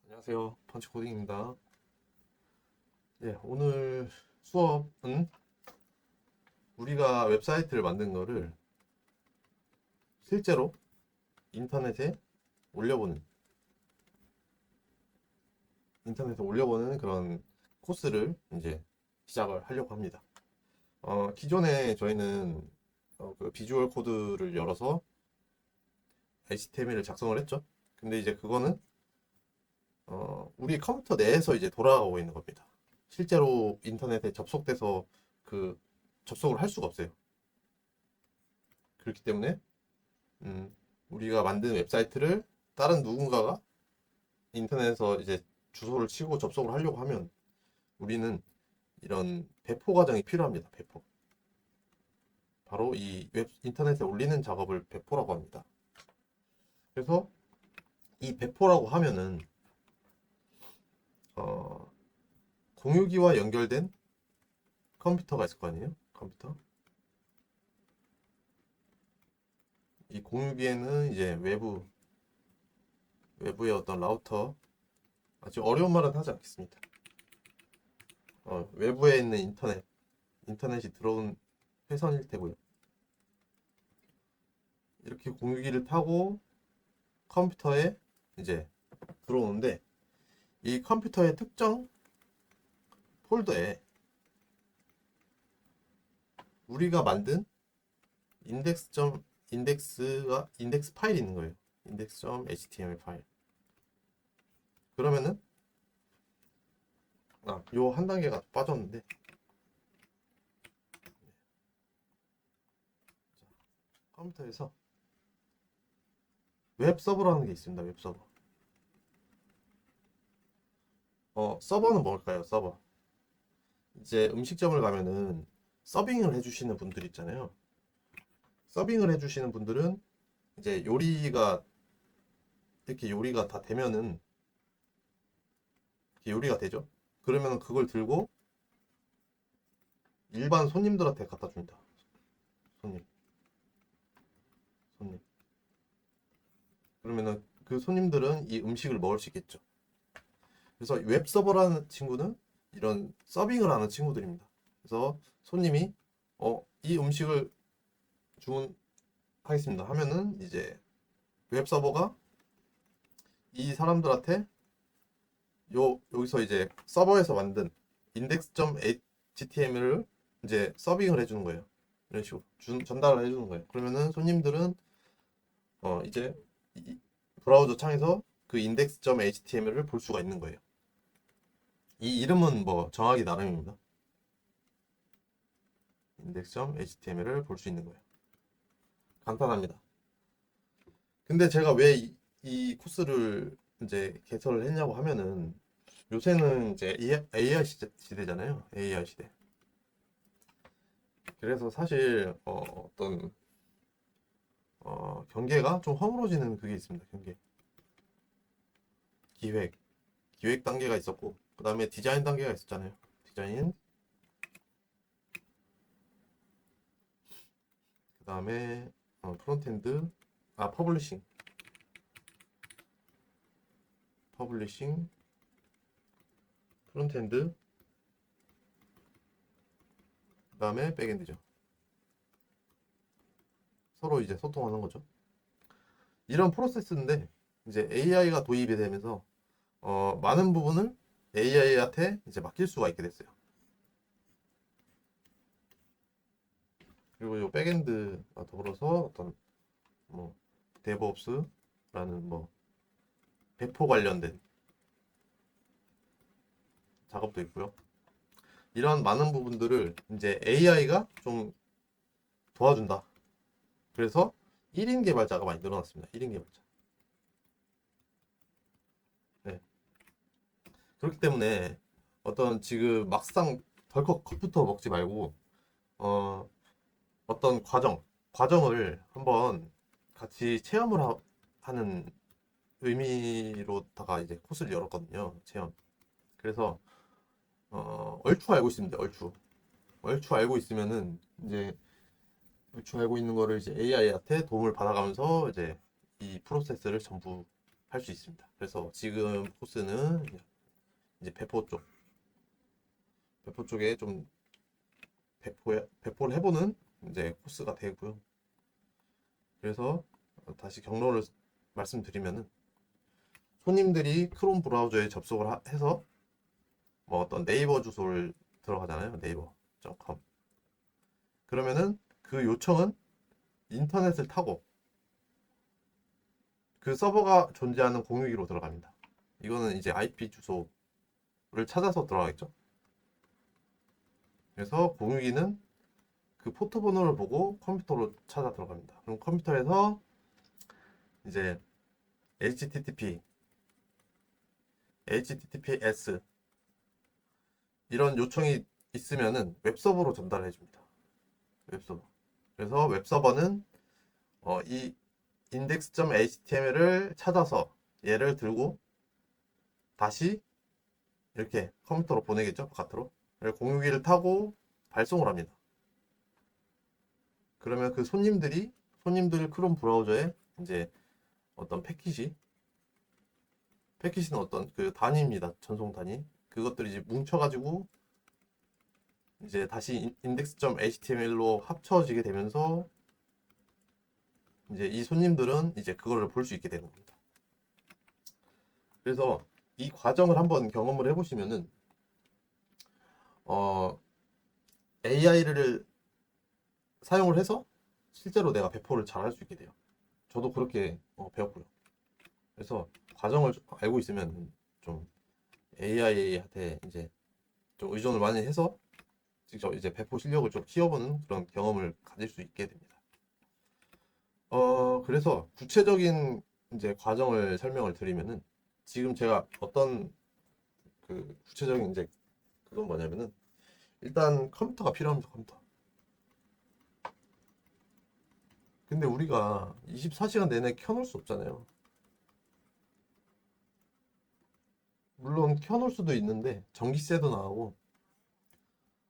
안녕하세요. 펀치코딩입니다. 네, 오늘 수업은 우리가 웹사이트를 만든 거를 실제로 인터넷에 올려보는, 그런 코스를 이제 시작을 하려고 합니다. 기존에 저희는 그 비주얼 코드를 열어서 HTML을 작성을 했죠. 근데 이제 그거는 우리 컴퓨터 내에서 이제 돌아가고 있는 겁니다. 실제로 인터넷에 접속돼서 그 접속을 할 수가 없어요. 그렇기 때문에 음, 우리가 만든 웹사이트를 다른 누군가가 인터넷에서 이제 주소를 치고 접속을 하려고 하면 우리는 이런 배포 과정이 필요합니다. 배포. 바로 이 웹 인터넷에 올리는 작업을 배포라고 합니다. 그래서 이 배포라고 하면은 어, 공유기와 연결된 컴퓨터가 있을 거 아니에요? 컴퓨터. 이 공유기에는 이제 외부의 어떤 라우터, 아주 어려운 말은 하지 않겠습니다. 외부에 있는 인터넷이 들어온 회선일 테고요. 이렇게 공유기를 타고 컴퓨터에 이제 들어오는데, 이 컴퓨터의 특정 폴더에 우리가 만든 인덱스 파일이 있는 거예요. index.html 파일. 그러면은 요 한 단계가 빠졌는데, 컴퓨터에서 웹 서버라는 게 있습니다. 웹 서버. 서버는 뭘까요? 서버. 이제 음식점을 가면은 서빙을 해주시는 분들 있잖아요. 서빙을 해주시는 분들은 이제 요리가 다 되면은, 이렇게 요리가 되죠. 그러면 그걸 들고 일반 손님들한테 갖다 줍니다. 손님, 손님. 그러면은 그 손님들은 이 음식을 먹을 수 있겠죠. 그래서 웹 서버라는 친구는 이런 서빙을 하는 친구들입니다. 그래서 손님이 이 음식을 주문하겠습니다 하면은 이제 웹 서버가 이 사람들한테 여기서 이제 서버에서 만든 index.html을 이제 서빙을 해주는 거예요. 이런 식으로 전달을 해주는 거예요. 그러면은 손님들은 이제 이 브라우저 창에서 그 index.html을 볼 수가 있는 거예요. 이 이름은 뭐 정하기 나름입니다. index.html을 볼 수 있는 거예요. 간단합니다. 근데 제가 왜 이 코스를 이제 개설을 했냐고 하면은, 요새는 이제 AI 시대잖아요. AI 시대. 그래서 사실 어떤 경계가 좀 허물어지는 그게 있습니다. 기획 기획 단계가 있었고, 그 다음에 디자인 단계가 있었잖아요. 디자인, 그 다음에 프론트엔드, 퍼블리싱, 프론트엔드, 그 다음에 백엔드죠. 서로 이제 소통하는 거죠. 이런 프로세스인데, 이제 AI가 도입이 되면서 많은 부분을 AI한테 이제 맡길 수가 있게 됐어요. 그리고 이 백엔드와 더불어서 어떤 뭐 데브옵스라는 뭐 배포 관련된 작업도 있고요. 이런 많은 부분들을 이제 AI가 좀 도와준다. 그래서 1인 개발자가 많이 늘어났습니다. 1인 개발자. 네. 그렇기 때문에 어떤 지금 막상 덜컥 컵부터 먹지 말고 어, 어떤 과정을 한번 같이 하는 의미로다가 이제 코스를 열었거든요. 체험. 그래서 얼추 알고 있습니다. 얼추 알고 있으면은 이제 얼추 알고 있는 거를 이제 AI한테 도움을 받아가면서 이제 이 프로세스를 전부 할 수 있습니다. 그래서 지금 코스는 이제 배포 쪽에 좀 배포를 해보는 이제 코스가 되고요. 그래서 다시 경로를 말씀드리면은 손님들이 크롬 브라우저에 접속을 해서 뭐 어떤 네이버 주소를 들어가잖아요. 네이버.com. 그러면은 그 요청은 인터넷을 타고 그 서버가 존재하는 공유기로 들어갑니다. 이거는 이제 IP 주소를 찾아서 들어가겠죠. 그래서 공유기는 그 포트 번호를 보고 컴퓨터로 찾아 들어갑니다. 그럼 컴퓨터에서 이제 HTTP, HTTPS 이런 요청이 있으면은 웹서버로 전달해 줍니다. 웹서버. 그래서 웹서버는 이 index.html을 찾아서 얘를 들고 다시 이렇게 컴퓨터로 보내겠죠. 바깥으로. 공유기를 타고 발송을 합니다. 그러면 그 손님들 크롬 브라우저에 이제 어떤 패킷은 어떤 그 단위입니다. 전송 단위. 그것들이 이제 뭉쳐가지고 이제 다시 index.html로 합쳐지게 되면서 이제 이 손님들은 이제 그거를 볼 수 있게 되는 겁니다. 그래서 이 과정을 한번 경험을 해보시면은 AI를 사용을 해서 실제로 내가 배포를 잘 할 수 있게 돼요. 저도 그렇게 배웠고요. 그래서 과정을 알고 있으면 좀 AI한테 이제 좀 의존을 많이 해서 직접 이제 배포 실력을 좀 키워보는 그런 경험을 가질 수 있게 됩니다. 그래서 구체적인 이제 과정을 설명을 드리면은 지금 제가 어떤 그 구체적인 이제 그건 뭐냐면은 일단 컴퓨터가 필요합니다. 컴퓨터. 근데 우리가 24시간 내내 켜놓을 수 없잖아요. 물론 켜놓을 수도 있는데 전기세도 나가고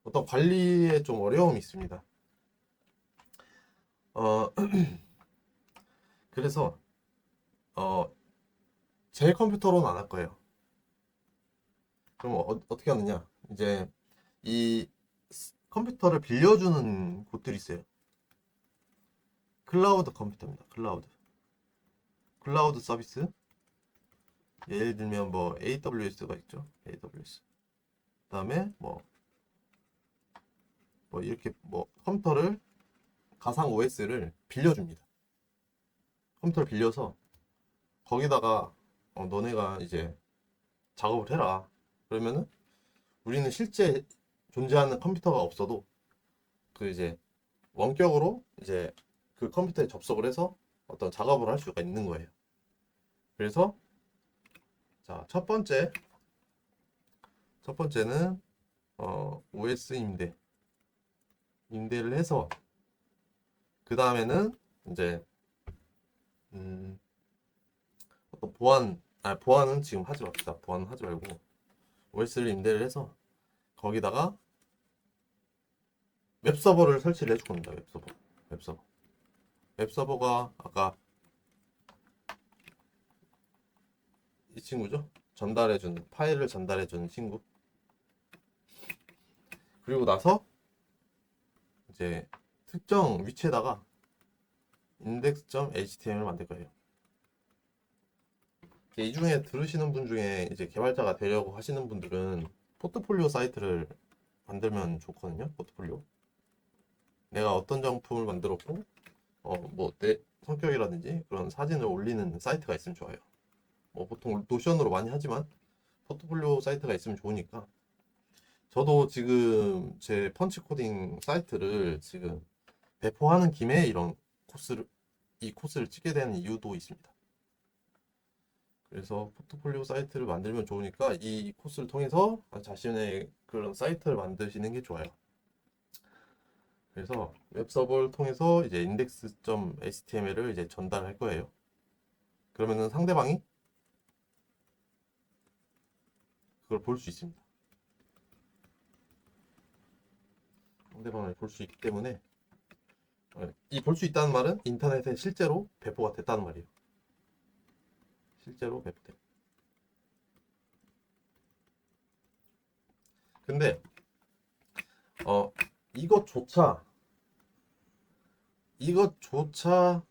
어떤 관리에 좀 어려움이 있습니다. 어, 그래서 어, 제 컴퓨터로는 안 할 거예요. 그럼 어떻게 하느냐? 이제 이 컴퓨터를 빌려주는 곳들이 있어요. 클라우드 컴퓨터입니다. 클라우드 서비스. 예를 들면 뭐 AWS가 있죠. AWS. 그다음에 뭐 이렇게 뭐 컴퓨터를 가상 OS를 빌려줍니다. 컴퓨터를 빌려서 거기다가 너네가 이제 작업을 해라. 그러면은 우리는 실제 존재하는 컴퓨터가 없어도 그 이제 원격으로 이제 그 컴퓨터에 접속을 해서 어떤 작업을 할 수가 있는 거예요. 그래서 자, 첫 번째는 OS 임대를 해서 그 다음에는 이제 어떤 보안은 지금 하지 맙시다. 보안은 하지 말고 OS를 임대를 해서 거기다가 웹서버를 설치를 해줄 겁니다. 웹서버. 웹서버가 아까 이 친구죠. 파일을 전달해주는 친구. 그리고 나서 이제 특정 위치에다가 index.html을 만들 거예요. 이 중에 들으시는 분 중에 이제 개발자가 되려고 하시는 분들은 포트폴리오 사이트를 만들면 좋거든요. 포트폴리오. 내가 어떤 정품을 만들었고, 뭐 내 성격이라든지 그런 사진을 올리는 사이트가 있으면 좋아요. 뭐 보통 노션으로 많이 하지만 포트폴리오 사이트가 있으면 좋으니까. 저도 지금 제 펀치 코딩 사이트를 지금 배포하는 김에 이 코스를 찍게 되는 이유도 있습니다. 그래서 포트폴리오 사이트를 만들면 좋으니까 이 코스를 통해서 자신의 그런 사이트를 만드시는 게 좋아요. 그래서 웹서버를 통해서 이제 index.html을 이제 전달할 거예요. 그러면은 상대방이 그걸 볼 수 있습니다. 상대방을 볼 수 있기 때문에 이 볼 수 있다는 말은 인터넷에 실제로 배포가 됐다는 말이에요. 실제로 배포돼요. 근데 이것조차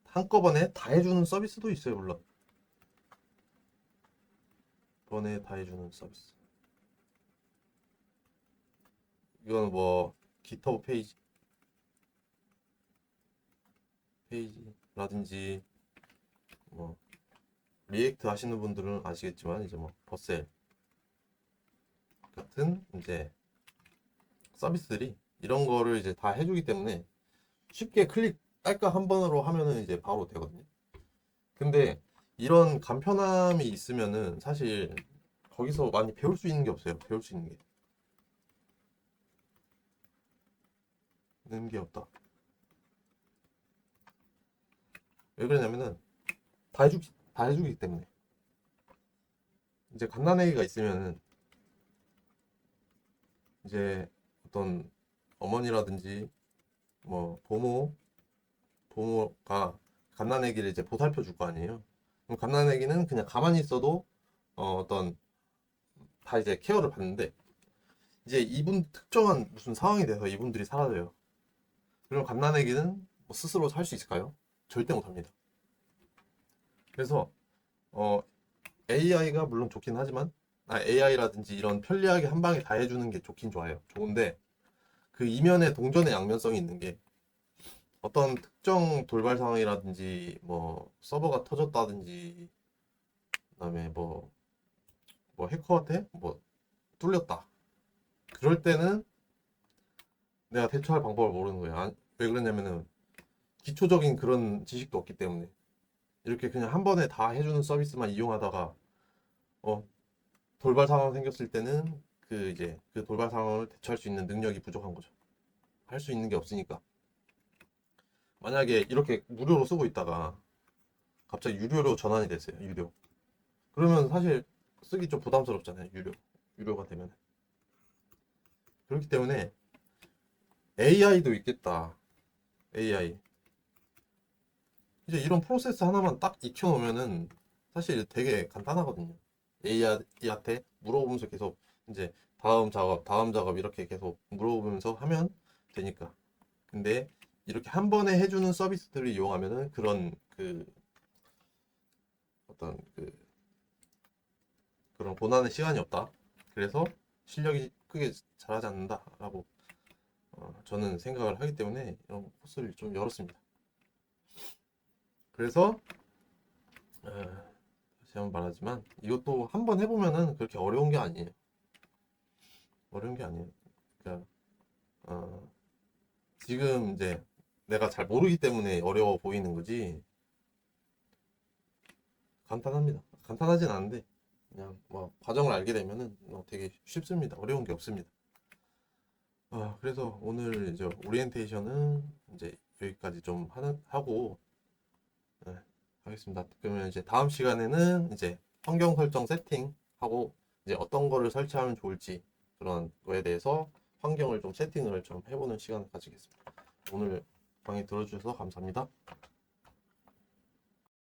한꺼번에 다 해주는 서비스도 있어요. 물론 번에 다 해주는 서비스. 이건 뭐 GitHub 페이지라든지 뭐 리액트 하시는 분들은 아시겠지만 이제 뭐 버셀 같은 이제 서비스들이 이런 거를 이제 다 해주기 때문에 쉽게 클릭 딸깍 한 번으로 하면은 이제 바로 되거든요. 근데 이런 간편함이 있으면은 사실 거기서 많이 배울 수 있는 게 없어요. 배울 수 있는 게 없다. 왜 그러냐면은 다 해주기 때문에. 이제 갓난아기가 있으면은 이제 어떤 어머니라든지 뭐 부모가 갓난아기를 이제 보살펴 줄 거 아니에요. 그럼 갓난아기는 그냥 가만히 있어도 어떤 다 이제 케어를 받는데 이제 이분 특정한 무슨 상황이 돼서 이분들이 사라져요. 그럼 갓난아기는 뭐 스스로 살 수 있을까요? 절대 못합니다. 그래서 어, AI가 물론 좋긴 하지만 AI라든지 이런 편리하게 한 방에 다 해주는 게 좋긴 좋아요. 좋은데 그 이면에 동전의 양면성이 있는 게 어떤 특정 돌발 상황이라든지 뭐 서버가 터졌다든지 그다음에 뭐 해커한테 뭐 뚫렸다. 그럴 때는 내가 대처할 방법을 모르는 거예요. 왜 그러냐면은 기초적인 그런 지식도 없기 때문에 이렇게 그냥 한 번에 다 해주는 서비스만 이용하다가 어, 돌발 상황 생겼을 때는 이제 그 돌발 상황을 대처할 수 있는 능력이 부족한 거죠. 할 수 있는 게 없으니까. 만약에 이렇게 무료로 쓰고 있다가 갑자기 유료로 전환이 됐어요. 유료. 그러면 사실 쓰기 좀 부담스럽잖아요. 유료가 되면. 그렇기 때문에 AI도 있겠다. AI. 이제 이런 프로세스 하나만 딱 익혀놓으면은 사실 되게 간단하거든요. AI한테 물어보면서 계속 이제 다음 작업 이렇게 계속 물어보면서 하면 되니까. 근데 이렇게 한 번에 해주는 서비스들을 이용하면은 그런 어떤 그런 고난의 시간이 없다. 그래서 실력이 크게 잘하지 않는다라고 저는 생각을 하기 때문에 이런 코스를 좀 열었습니다. 그래서 다시 한번 말하지만 이것도 한번 해보면은 그렇게 어려운 게 아니에요. 어려운 게 아니에요. 그러니까 지금 이제 내가 잘 모르기 때문에 어려워 보이는 거지 간단합니다. 간단하진 않은데 그냥 뭐 과정을 알게 되면은 되게 쉽습니다. 어려운 게 없습니다. 그래서 오늘 이제 오리엔테이션은 이제 여기까지 좀 하고 네, 하겠습니다. 그러면 이제 다음 시간에는 이제 환경 설정 세팅하고 이제 어떤 거를 설치하면 좋을지 그런 거에 대해서 환경을 좀 세팅을 좀 해보는 시간을 가지겠습니다. 오늘 강의 들어주셔서 감사합니다.